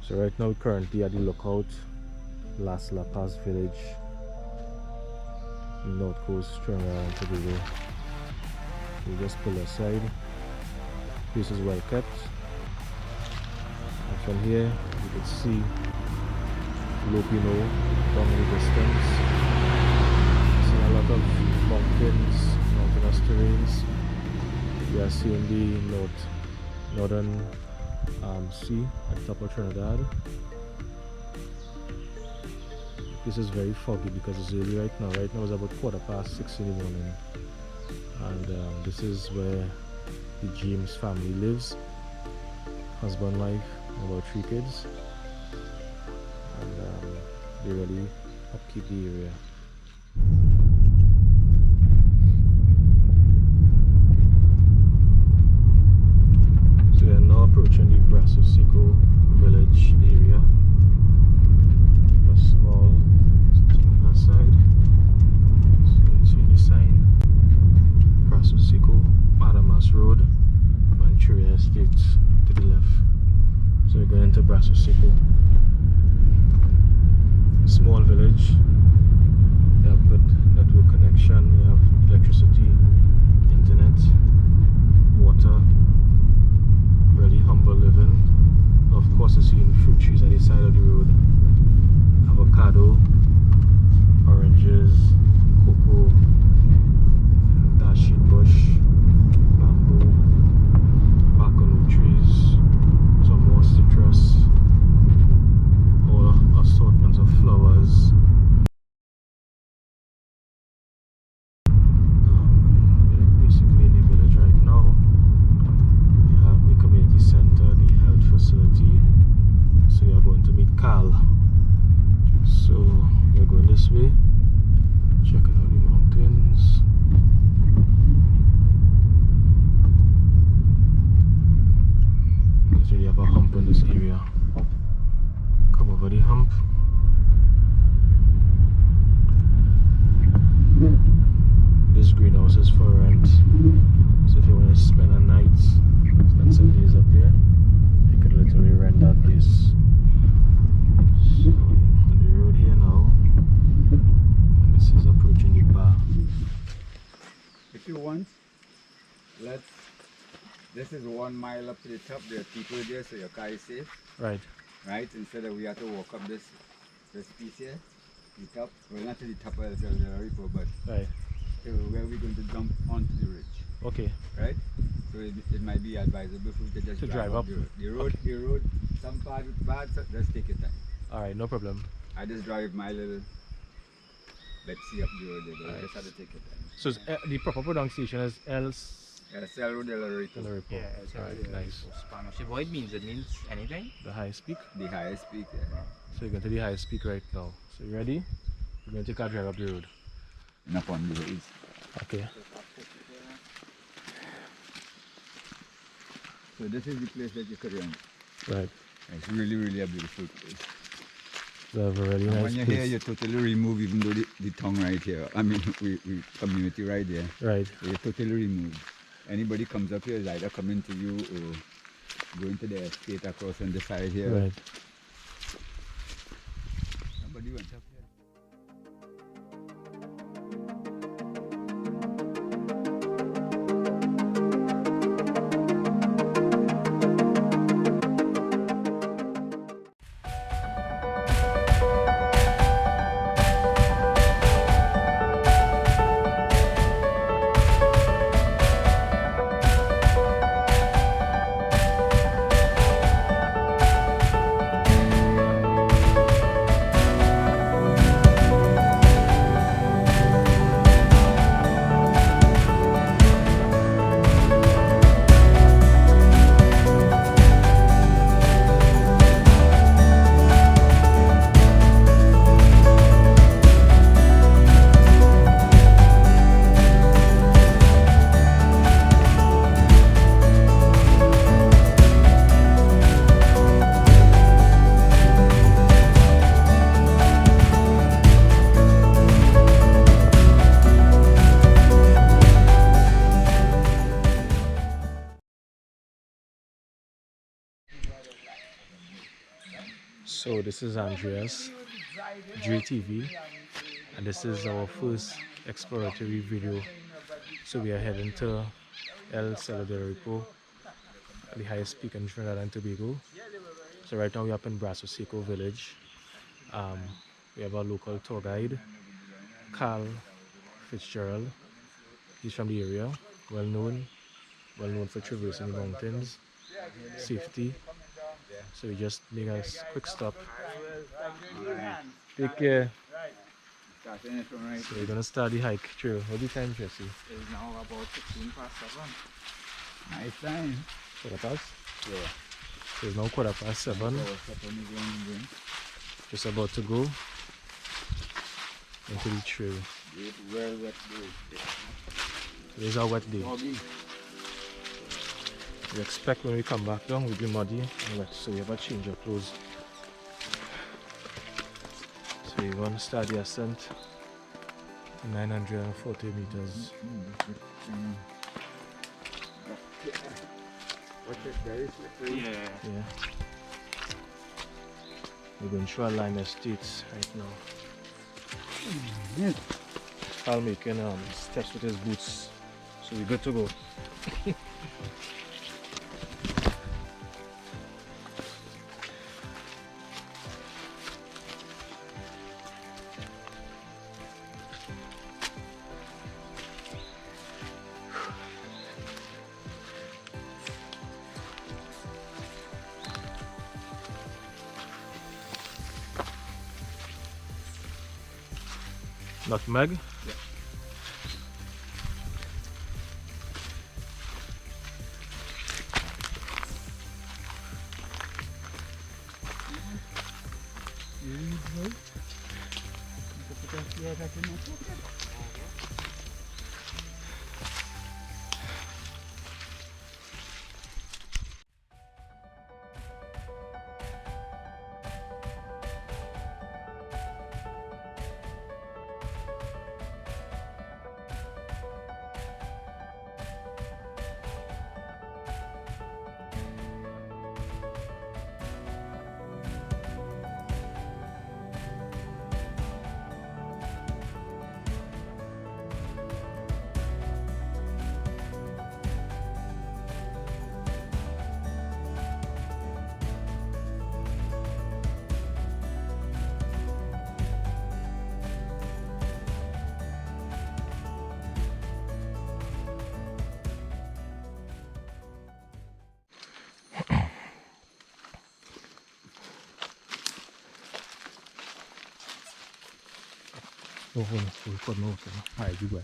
So right now we're currently at the lookout, Las La Paz village, the north coast, Trinidad and Tobago. We just pull aside. Place is well kept. And from here you can see Lopino down in the distance. See a lot of mountainous terrains. We are seeing the northern sea at the top of Trinidad. This is very foggy because it's early right now. Right now it's about 6:15 in the morning. And this is where the James family lives. Husband, wife, and about 3 kids. And they really upkeep the area. So we are now approaching the Brasso village area. A small something on that side. So you see the sign. Brasso Madamas Road, Manchuria Estate to the left. So we're going into Brasso. Small village. We have good network connection. We have electricity, internet, water. Really humble living. Of course, you're seeing fruit trees at the side of the road. Avocado, oranges, cocoa, dasheen bush, bamboo, bacano trees, some more citrus, all assortments of flowers. Basically in the village right now, we have the community center, the health facility. So we are going to meet Carl. So we are going this way, checking out the mountains. There's really have a hump in this area. Come over the hump. This greenhouse is for rent. So if you want to spend a night, spend some days up here, you could literally rent that place. So on the road here now, and this is approaching the bar. If you want, this is 1 mile up to the top. There are people there, so your car is safe. Right. Right? Instead of we have to walk up this piece here, the top. Well, not to the top of the Cerro Del Aripo, but Right. to where we're going to jump onto the ridge. Okay. Right? So it might be advisable for you to just drive up the road. The road, some part is bad, so just take your time. Alright, no problem. I just drive my little, let's see up the road there, but Right. just have to take your time. So the proper pronunciation is Cerro Del Aripo. Yeah, it's Alright, nice. Spanish. What it means anything. The highest peak. The highest peak. So you're going to the highest peak right now. So you ready? We're going to take our drive up the road. And up on the hills. Okay. So this is the place that you could rent. Right. It's really, really a beautiful place. We have a really And nice when you're place. here, you totally remove even though the tongue right here. I mean, we community right there. Right. So you totally remove. Anybody comes up here is either coming to you or going to the estate across on the side here. Right. Somebody went up here. So this is Andreas, GTV, and this is our first exploratory video. So we are heading to Cerro Del Aripo, the highest peak in Trinidad and Tobago. So right now we're up in Brasso village. We have our local tour guide, Carl Fitzgerald. He's from the area, well known for traversing the mountains, safety. So we just make a quick stop. Take care. So we're gonna start the hike through. What the time, Jesse? It's now about 16 past 7. Nice time. Quarter past? Yeah. So it's now 7:15. Just about to go into the trail. Well wet day. Today's our wet day. We expect when we come back down we'll be muddy and wet, so we have a change of clothes. So we're going to start the ascent, 940 meters. Yeah. We're going through a lime estates right now. I'll making steps with his boots, so we're good to go. Nutmeg? Yeah. Oh, pode não, ah, de igual.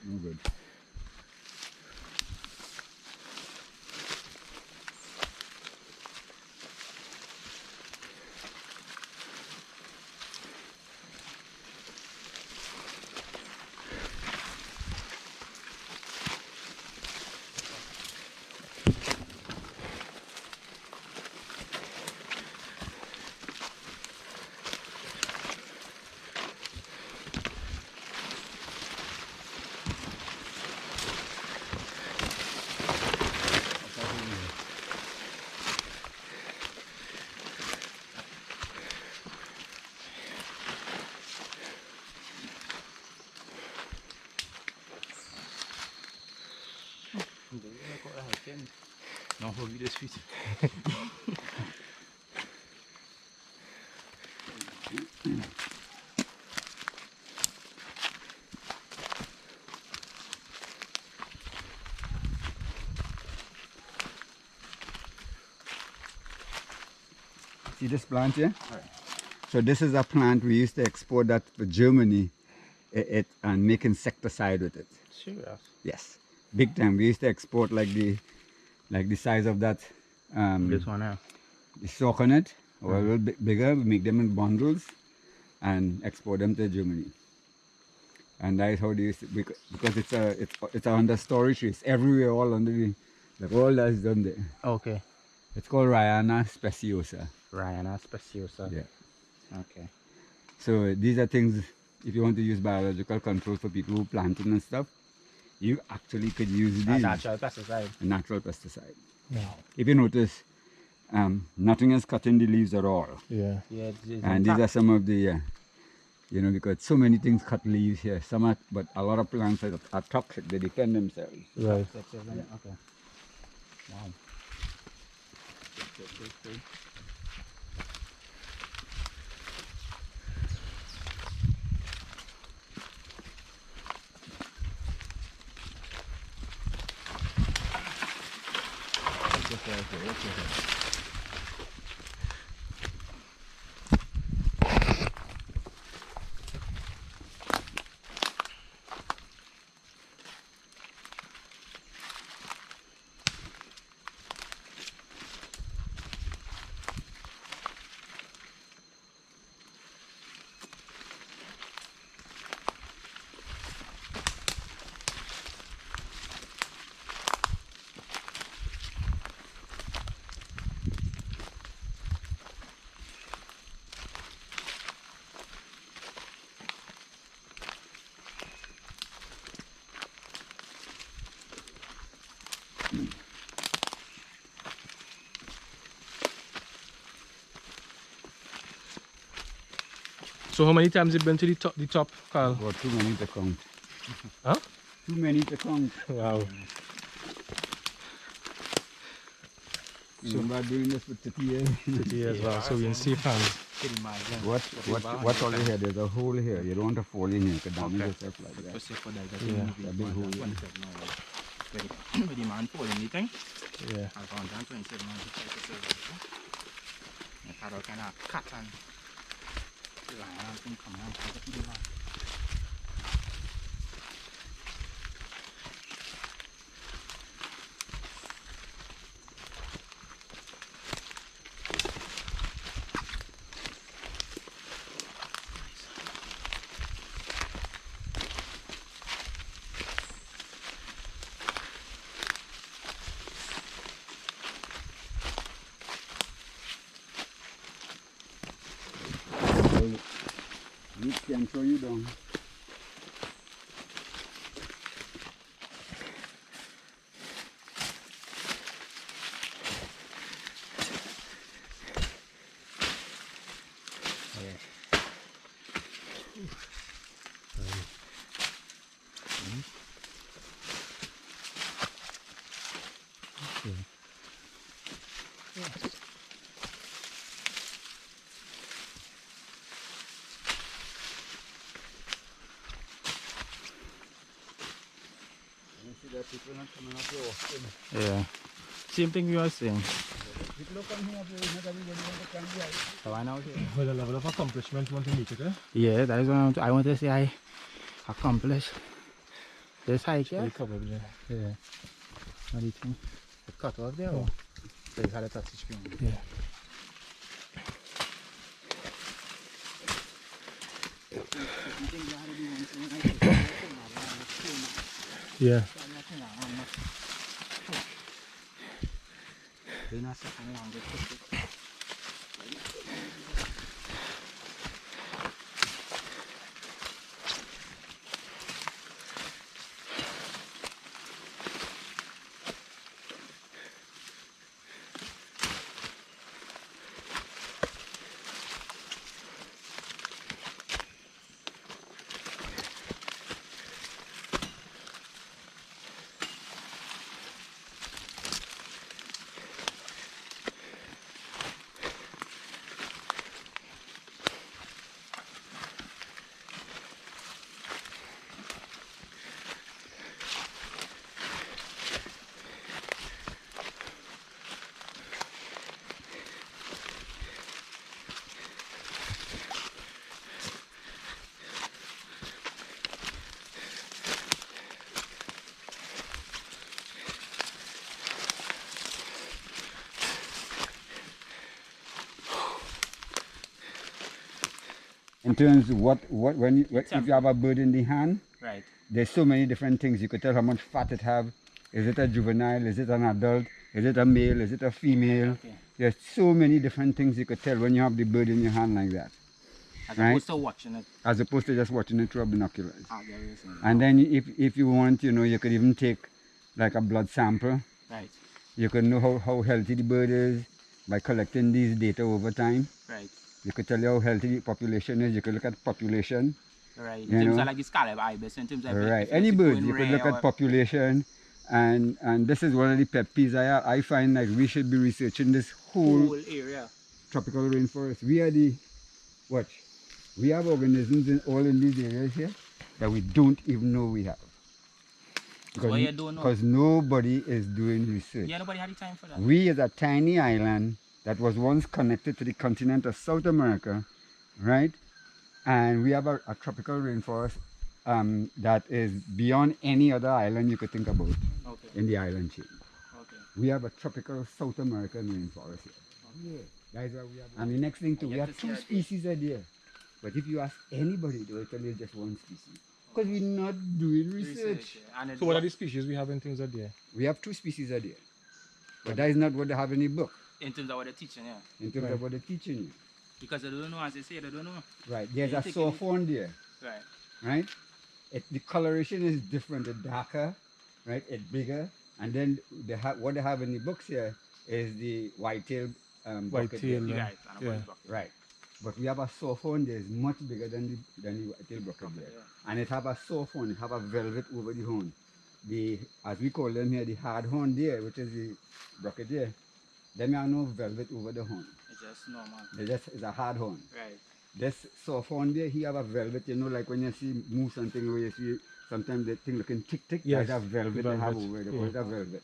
No good. Non, revu de suite. see this plant here? Right. So this is a plant we used to export that for Germany and make insecticide with it. Serious. Yes, big time. We used to export like the size of that This one now. the stalk on it, or a little bit bigger. We make them in bundles and export them to Germany. And that is how they used to, because it's under storage. It's everywhere, all under all that is done there. Okay. It's called Rhyana speciosa. Rhyana speciosa. Yeah. Okay. So these are things, if you want to use biological control for people who planting and stuff, you actually could use A these. natural pesticide. A natural pesticide. Wow. If you notice, nothing is cutting the leaves at all. Yeah. Yeah. And these are some of the, because so many things cut leaves here. Some are, but a lot of plants are toxic. They defend themselves. Right. Okay. Wow. Good. So how many times have you been to the top, Carl? About too many to count. Huh? Too many to count. Wow. Remember doing this for 30 years? 30 years, wow. So we're in safe hands. What's all here? There's a hole here. You don't want to fall in here. You could damage yourself like that. Yeah. A big hole. With the man falling anything. Yeah. I've gone down 27 months to try to save it. If I don't kind of cut and lion can come out and take it back. Roots can throw you down. People not coming up here often. Yeah. Same thing you are saying. People don't come here, but not everybody want to climb here. So I know. With a level of accomplishment you want to meet it, eh? Yeah, that is what I want to say. I accomplished this hike. Yeah. Fully covered, yeah. Yeah. What do you think? The cut off there. Or? So you had a touch screen. Yeah. Yeah. in terms of if you have a bird in the hand, Right. there's so many different things. You could tell how much fat it have. Is it a juvenile? Is it an adult? Is it a male? Is it a female? Okay. There's so many different things you could tell when you have the bird in your hand like that. As Right. opposed to watching it. As opposed to just watching it through binoculars. Ah, there is. And then if you want, you could even take like a blood sample. Right. You could know how healthy the bird is by collecting these data over time. Right. You could tell you how healthy the population is. You could look at population. Right. In You terms know? of like the scarlet ibis, in terms of Right. if Any it's bird, going you could rare look or- at population. And this is one of the pet peeves I have. I find like we should be researching this whole area. tropical rainforest. We are we have organisms in these areas here that we don't even know we have. Why you don't know? Because nobody is doing research. Yeah, nobody had the time for that. We is a tiny island that was once connected to the continent of South America, right? And we have a tropical rainforest that is beyond any other island you could think about Okay. in the island chain. Okay. We have a tropical South American rainforest here. Yeah. That is what we have. And the next thing too, we You have have to see two that species a deer. But if you ask anybody, they will tell you just one species. Because we're not doing research. Yeah. And So what are the species we have in things a day? We have two species a deer. But that is not what they have in the book, in terms of what they're teaching, yeah. in terms Right. of what they're teaching you. Because they don't know, as they say, they don't know. Right. There's You a take soft-horned deer, Right. right? The coloration is different. It's darker, right? It's bigger. And then what they have in the books here is the white-tailed bucket deer. White-tailed. You Yeah. guys, and Yeah. about the Right. But we have a soft horn that is much bigger than the white-tailed bucket deer. yeah. And it have a soft horn, it have a velvet over the horn. As we call them here, the hard horn deer, which is the bucket deer, them have no velvet over the horn. It's just normal. It's a hard horn. Right. This soft horn there, he have a velvet, like when you see moose and things where you see sometimes the thing looking thick, Yes, that's velvet they have velvet. over it. They Yeah. call it a velvet.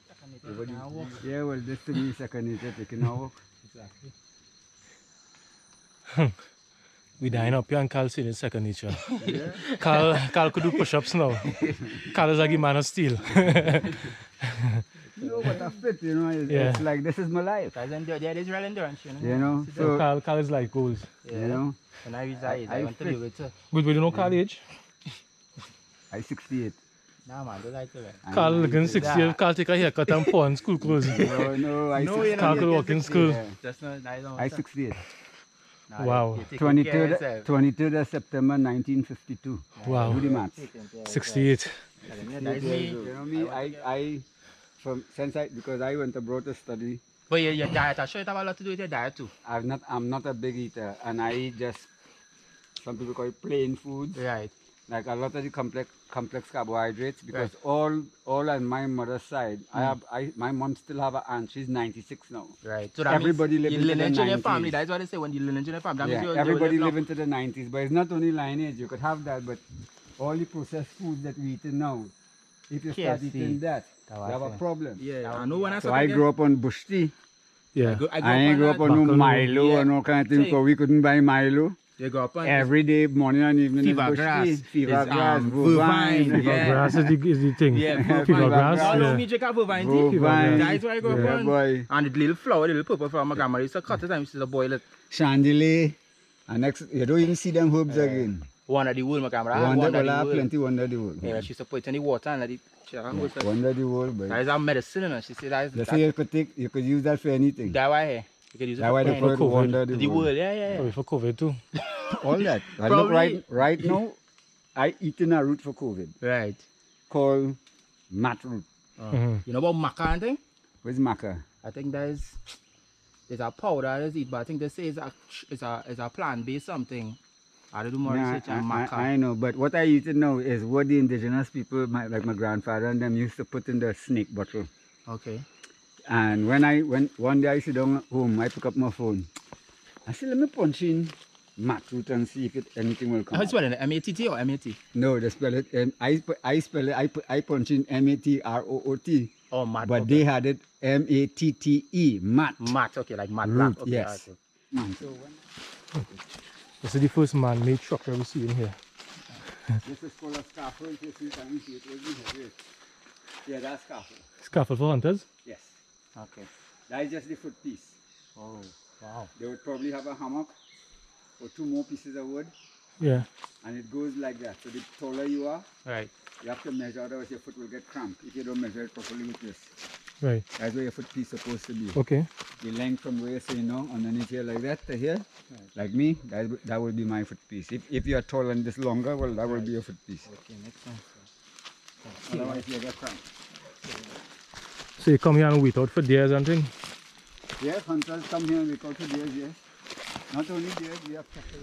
Over the- Now walk. yeah, well, this to me is second nature, taking a walk. Exactly. We dine up here and Carl saying it's second nature. Yeah. Carl could do push-ups now. Carl is like a man of steel. But I fit, it's, Yeah. it's like this is my life. There is real endurance, you know. So, Carl is like goals. Yeah. When I reside, I want to fit. live with it. But we don't know Carl age. I 68. Nah, man, don't like to it. Carl looking 60, Carl take a haircut and pawn school clothes. No, I No, 68. you know, Carl could walk in school. Yeah. Just not, I don't I 68. Nah, Wow. you take care of 23rd, yourself. 23rd of September 1952. Wow. Do the maths. Taking care of 68. yourself. That is me. You know me, because I went abroad to study, But your diet, I'm sure it have a lot to do with your diet too. I'm not a big eater, and I eat just, some people call it plain food, Right. like a lot of the complex carbohydrates, because all on my mother's side, my mom still have an aunt, she's 96 now. Right. So that Everybody means live you into the lineage in your 90s. family. That's what they say when you lineage in your family. That means Yeah, you everybody live live into the 90s, but it's not only lineage, you could have that, but all the processed foods that we eat now, if you start KFC. eating that, That you was have a it. problem. Yeah, I know when I So I grew up on bush tea. Yeah. I ain't grew up on no Buffalo. Milo Yeah. or no kind of thing, Say. because we couldn't buy Milo. You go up on Every day, morning and evening, Fever is bush grass. tea. Fever It's, grass, Bovine, bovine. yeah. Grass is the thing. Yeah, Fever fever grass. No, no, Yeah. me drink a bovine tea. Bovine. That's why I go Yeah, up on. boy. And the little flower, the little purple flower, my grandma used to cut it and used to boil it. Chandelier. And next, you don't even see them herbs again. One of the wool, my grandma. had Wonder, one of well, the I have wool. plenty wonder the world. Yeah, she used to put it in the water and let it. Wonder the world, That but is our medicine, and she said that is they say you could use that for anything. that why here. You can use it That's why for they call it COVID. wonder the the wool. world. Yeah. Probably for COVID too. All that. I look Probably. right now, I eating a root for COVID Right. called mat root. Mhm. You know about maca and thing? Where's maca? I think there's a powder that's eat, but I think they say it's a plant-based something. I do more Nah, research on I maca. know, but what I eat now is what the indigenous people, like my grandfather and them, used to put in the snake bottle. Okay. And when one day I sit down at home, I pick up my phone. I said, let me punch in mat root and see if anything will come How up. you spell it? M-A-T-T or M-A-T? No, they spell it. I punch in MATROOT, Oh, mat. but okay. they had it MATTE, mat. Mat, okay, like mat Root, black. Okay, yes. okay. So This is the first man-made structure we see in here. this is called a scaffold. You see, can you see it? Where's the head? Yeah, that's scaffold. Scaffold for hunters. Yes. Okay. That is just the foot piece. Oh, wow. They would probably have a hammock or two more pieces of wood Yeah. And it goes like that. So the taller you are, Right. you have to measure, otherwise your foot will get cramped if you don't measure it properly with this. Right. That's where your foot piece is supposed to be. Okay. The length from where you see now, underneath here like that to here, like me, that will be my foot piece. If you are tall and this longer, well, that will be your foot piece. Okay, makes sense. Otherwise you get cramped. So you come here and wait out for deers and things? Yes, hunters come here and we call for deers, yes. Not only deers, we have cattle.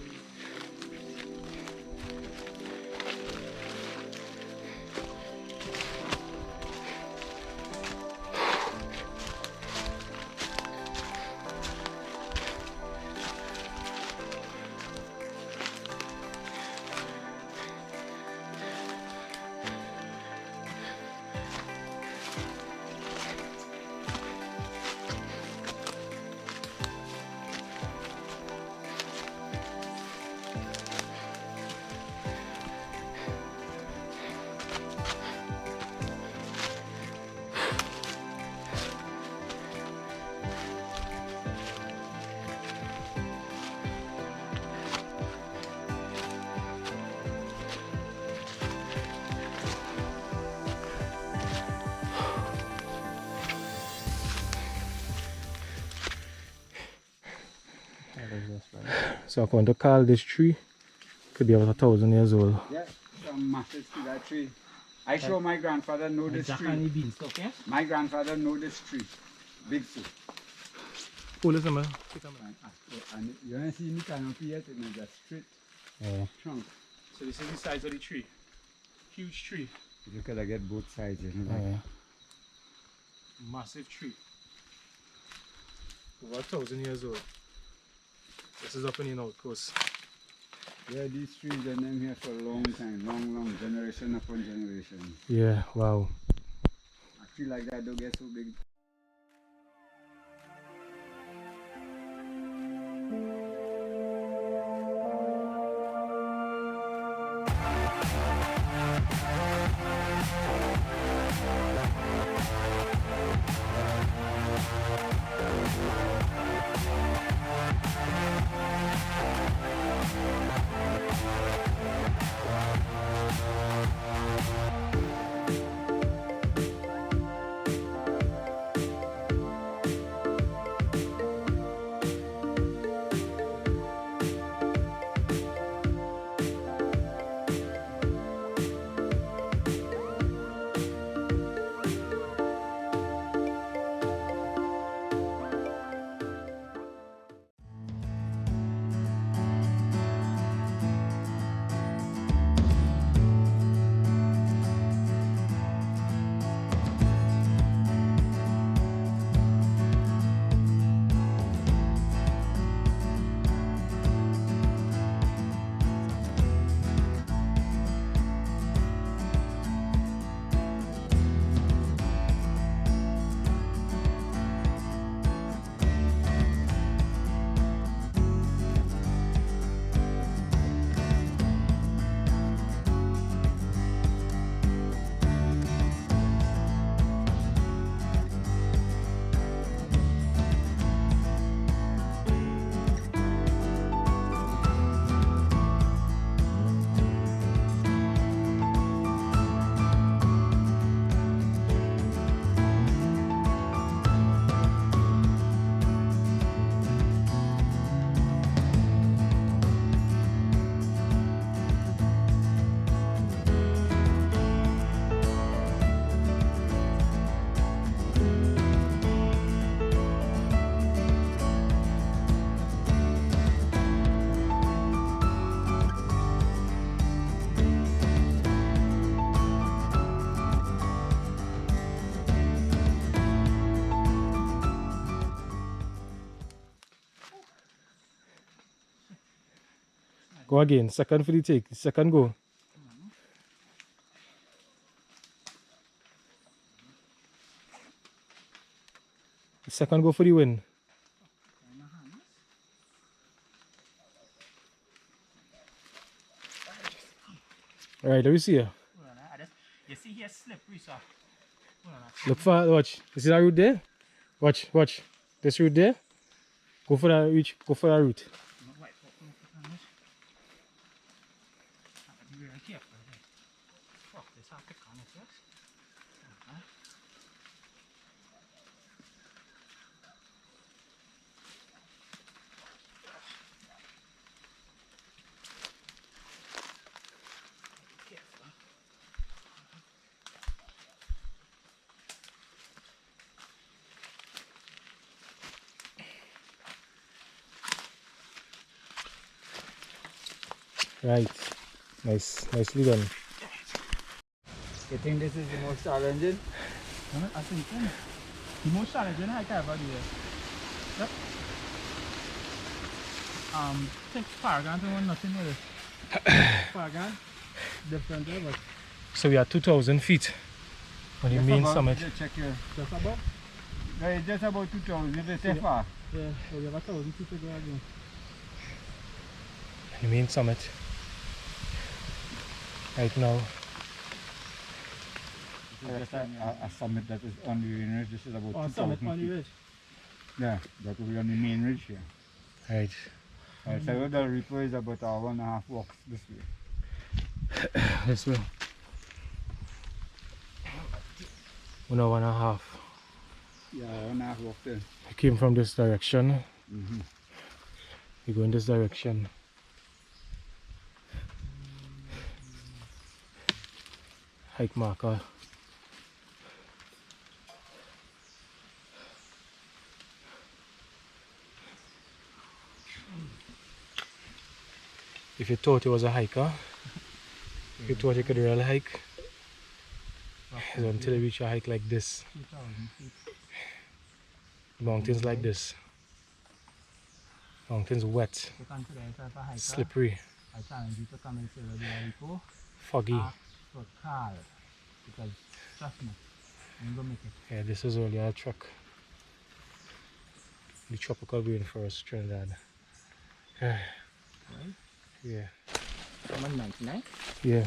So I'm going to call this tree. Could be about 1,000 years old. Yeah, some massive to that tree. I show my grandfather know this tree. Beanstalk, yes? My grandfather know this tree. Big tree. Pull this man. And you don't see any canopy yet, it's just straight trunk. So this is the size of the tree. Huge tree. You could get both sides, you know. Like. Massive tree. Over 1,000 years old. This is up in the north coast. Yeah, these trees have been here for a long time, long, generation upon generation. Yeah, wow. A tree like that don't get so big. Go again. Second for the take. Second go. Second go for the win. Alright, let me see you. You see here slippery, so. Look for, watch. You see that root there? Watch. This root there? Go for that root. Right. Nicely done. You think this is the most challenging? I think so. The most challenging hike I ever do. Yep. Take Paragon to one nothing with it. Paragon, different there, but So we are 2,000 feet on the Just main about, summit. just check here. just about. No, it's just about 2,000. They say Yeah. far. Yeah, so we have 1,000 feet to go again. The main summit. Right now. This is just a summit that is on the main ridge. This is about On 2,000 summit feet. on the ridge. Yeah, that will be on the main ridge here. Right. Cerro Del Aripo is about 1.5 walks this way. This way. 1.5 hours. Yeah, 1.5 walks there. We came from this direction. Mm-hmm. We go in this direction. Hike marker. If you thought it was a hiker, if you thought you could really hike, it's until you reach a hike like this. 2,000 feet. Mountains like this. Mountains wet, To consider yourself a hiker, slippery, I challenge you to come in Cerro Del Aripo, foggy. ask for car, because trust me, I'm gonna make it. Yeah, this is earlier a truck. The tropical rainforest, Trinidad. Right? Yeah. I'm on 99. Yeah.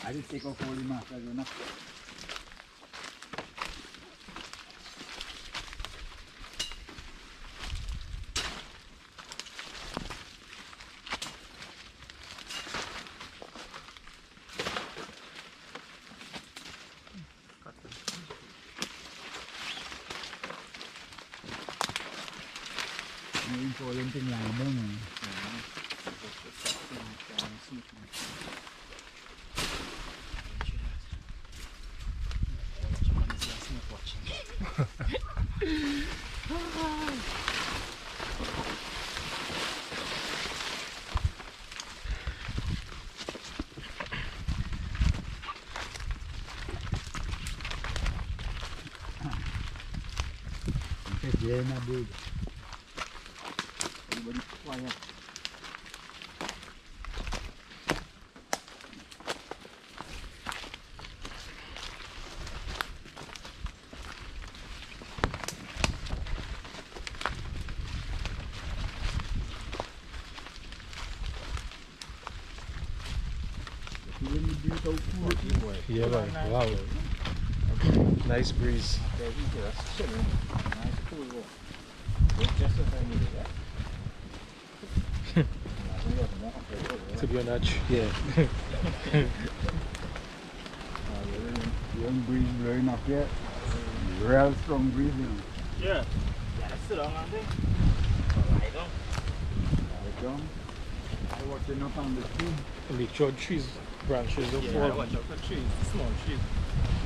I just take off all the markers, you know. May important thing lang doon. Yeah, na dude. Everybody quiet. Yeah, boy. Wow. Nice breeze. To be a notch. Yeah. Young breeze blowing up here. Real strong breeze, you know. Yeah. Yeah, sit down on there. Lie down. Right down. I'm watching up on the tree. Make sure trees, branches don't Yeah, fall. watch out for trees, small trees.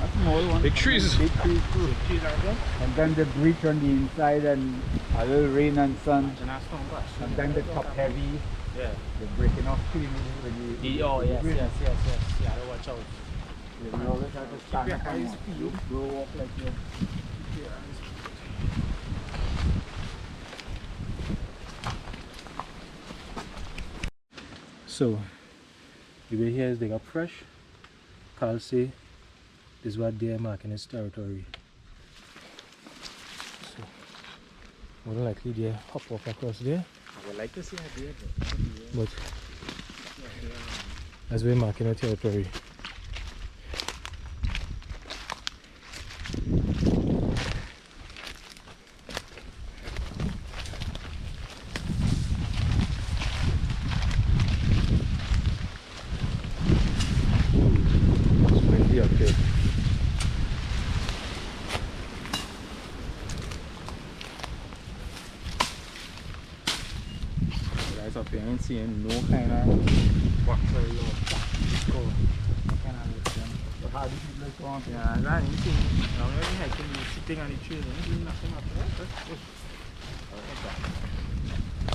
A small one. Big trees. Big trees too. Big trees are there. Sometimes they breach on the inside and a little rain and sun. And a stone brush. Sometimes they top heavy. Yeah. They're breaking off trees when you. Oh, yes, breeze. yes, yes, yes. Yeah, I watch out. You always have to stand up and go up like this. So, the way here is they got fresh. Carl say this is what they are marking his territory. So, more than likely they hop off across there, I would like to see a deer, but as we're marking our territory. It's windy up here. seeing no kind of bottle or plastic or no kind of lithium. But how do people like want to? Yeah, I didn't see I'm really hiking, sitting on the trail, and doing nothing up there. I like that.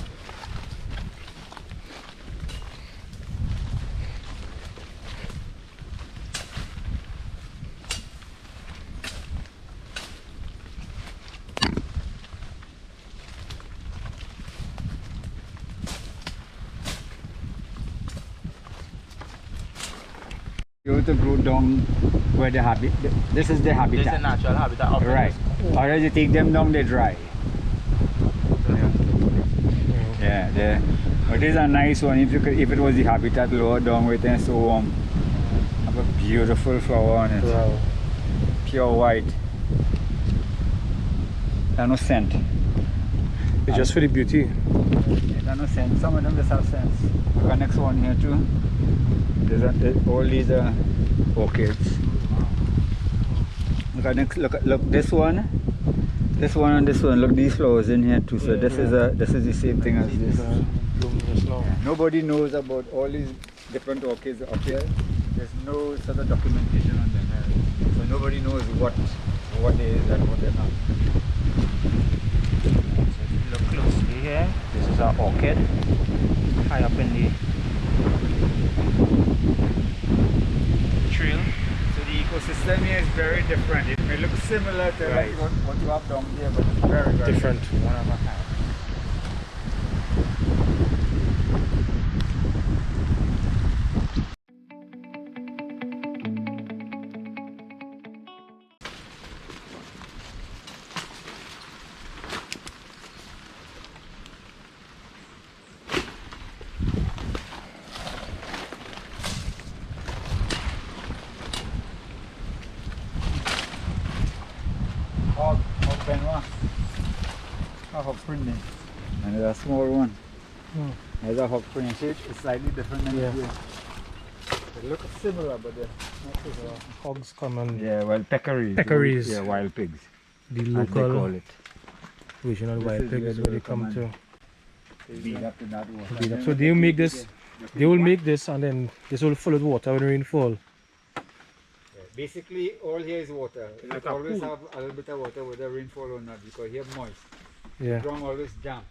You have to go down where the this is the This habitat. is a natural habitat of Right. Or as you take them down, they dry. Yeah, but it is a nice one. If it was the habitat lower down with it, so warm. Have a beautiful flower on it. Wow. Pure white. And no scent. It's just for the beauty. It no scent. Some of them just have scent. Look at next one here too. All these are orchids. Look at next. Look this one. This one and this one. Look, these flowers in here too. So Yeah, this is the same thing as this. Bloom just now. Nobody knows about all these different orchids up here. There's no sort of documentation on them. So nobody knows what they is and what they're not. So if you look closely here, this is our orchid high up in the trail. So the ecosystem here is very different. It may look similar to Right. like what you have down here, but it's very, very Different. One of a kind. Hog Benoit. Hog print. And there's a small one. Hmm. There's a hog print. See, it's slightly different than Yeah. here. They look similar, but they're not similar. Hogs come and Yeah, well, peccaries. Peccaries. Yeah, wild pigs. the As they call local it. regional This wild is pigs where is they where they will come come to. and Feed up to that water. feed up. So they will make this. They will make this, and then this will fill with water when rainfall. Basically, all here is water. Like It a always pool. have a little bit of water whether rainfall or not because here moist. Yeah. Ground always damp.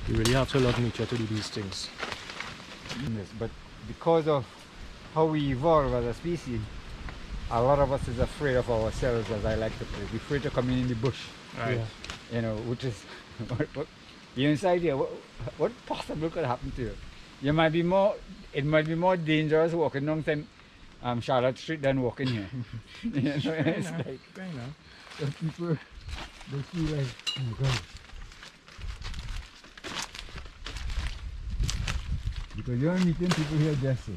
You really have to love nature to do these things. Yes, but because of how we evolve as a species, a lot of us is afraid of ourselves, as I like to put it. We're afraid to come in the bush, Right. Yeah. you know, which is you're inside here. What possibly could happen to you? It might be more dangerous walking down Charlotte Street than walking here. You know, it's like Fair enough. so people they feel like, oh my God. Because you're meeting people here just so.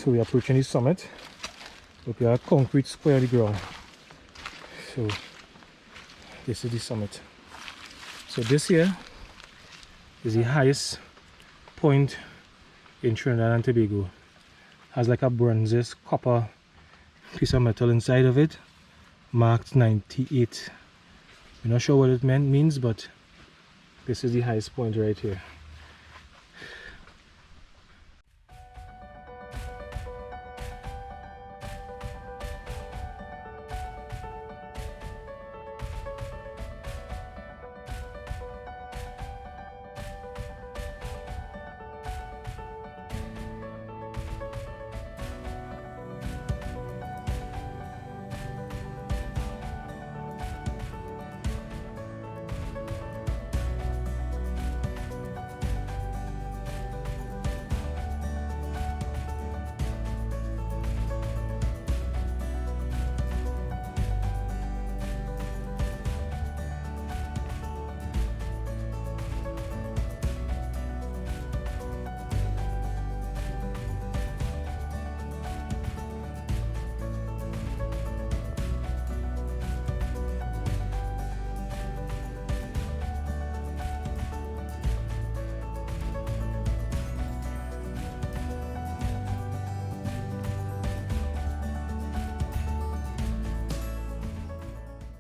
So we're approaching the summit. Look, we have a concrete square of the ground. So this is the summit. So this here is the highest point in Trinidad and Tobago. Has like a bronze copper piece of metal inside of it, marked 98. I'm not sure what it means, but this is the highest point right here.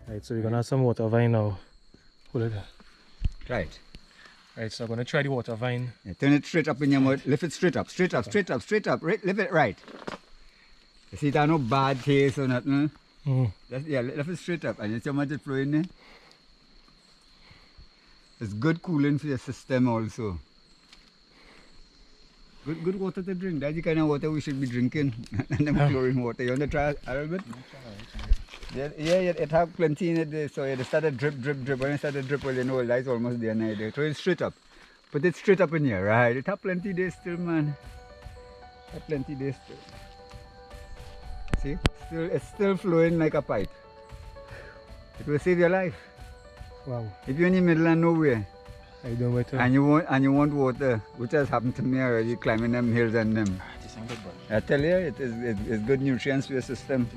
Right, so we're gonna have some water vine now. Hold it. Right. Right, so I'm gonna try the water vine. Yeah, turn it straight up in your mouth. Lift it straight up, straight up, straight up, straight up. Right, lift it right. You see, there's no bad taste or nothing. Yeah, lift it straight up. And you see how much it flow in there? It's good cooling for your system also. Good water to drink. That's the kind of water we should be drinking. And then chlorine water. You want to try a little bit? Yeah, it have plenty in it. So it started drip. When it started drip, well, you know, that's almost there now. Throw it straight up. Put it straight up in here, right? It have plenty there still, man. Have plenty there still. See? It's still flowing like a pipe. It will save your life. Wow. If you're in the middle of nowhere, I don't know and you want water, which has happened to me already, climbing them hills and them. This ain't good, bro. I tell you, it's good nutrients for your system.